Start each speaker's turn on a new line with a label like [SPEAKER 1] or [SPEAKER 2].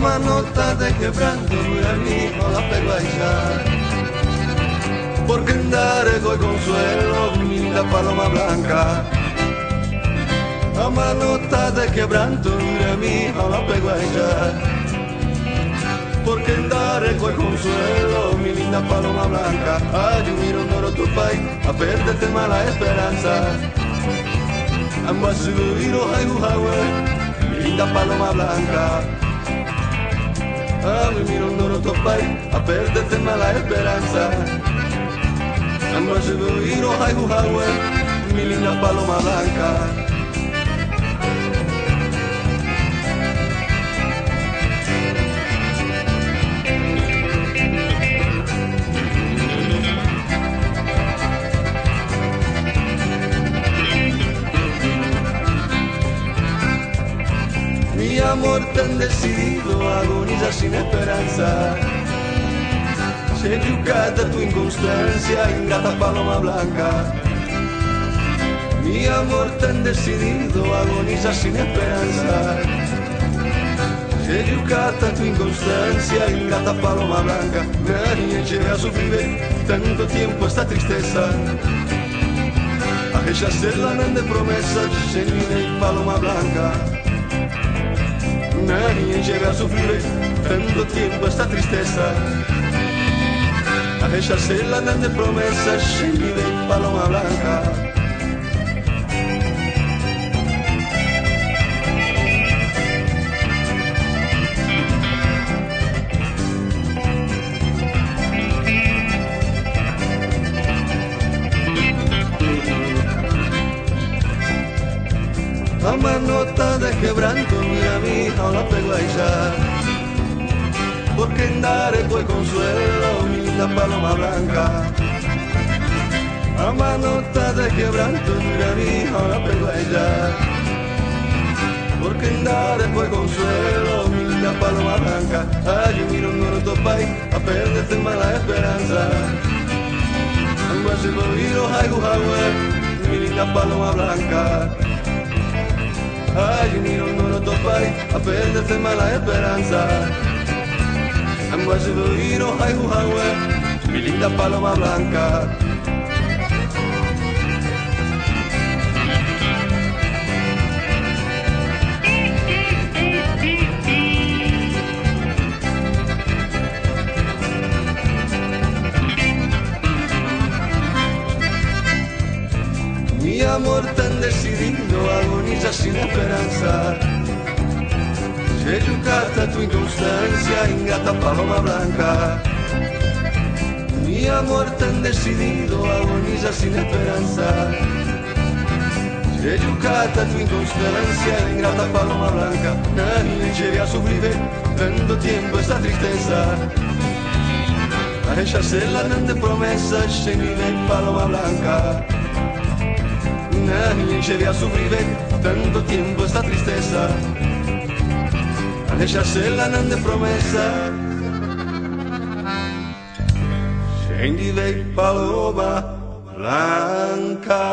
[SPEAKER 1] manota de quebranto mira mi no la pego a echar. Porque andare coi consuelo mi linda paloma blanca. A manota de quebranto mira mi no la pego a echar. Porque andare coi consuelo mi linda paloma blanca. Ay, yo miro un oro tu país a perderte mala esperanza. Amo a subir ay mi linda paloma blanca. A mí miro un oro tu país a perderte mala esperanza. Amo a subir ay mi linda paloma blanca. Mi amor tan decidido agoniza sin esperanza. Se giocata tu inconstancia, ingrata paloma blanca. Mi amor tan decidido agoniza sin esperanza. Se giocata tu inconstancia, ingrata paloma blanca. Nadie llega a sufrir tanto tiempo esta tristeza. A rechazar la grande promesa, Senina y paloma blanca. Nadie llega a sufrir tanto tiempo esta tristeza. A rechazar la grande promesa, Senina y paloma blanca. A manota de quebranto mira mi no la pego a echar. Porque andare coi consuelo mi linda paloma blanca. A manota de quebranto mira mi no la pego a echar. Porque andare coi consuelo mi linda paloma blanca. Ay, yo miro un oro país a perderte mala esperanza. Amo a seguir ay mi linda paloma blanca. Ay, yo miro un oro país a perderte mala esperanza. Amo a seguir ay mi linda paloma blanca. Mi amor tan decidido agoniza sin esperanza. Se giocata tu inconstancia, ingrata paloma blanca. Mi amor tan decidido agoniza sin esperanza. Se giocata tu inconstancia, ingrata paloma blanca. Nadie llega a sufrir tanto tiempo esta tristeza. A rechazar la grande promesa, Senina y paloma blanca. Nadie llega a sufrir tanto tiempo esta tristeza. A rechazar la grande promesa, Senina y paloma blanca.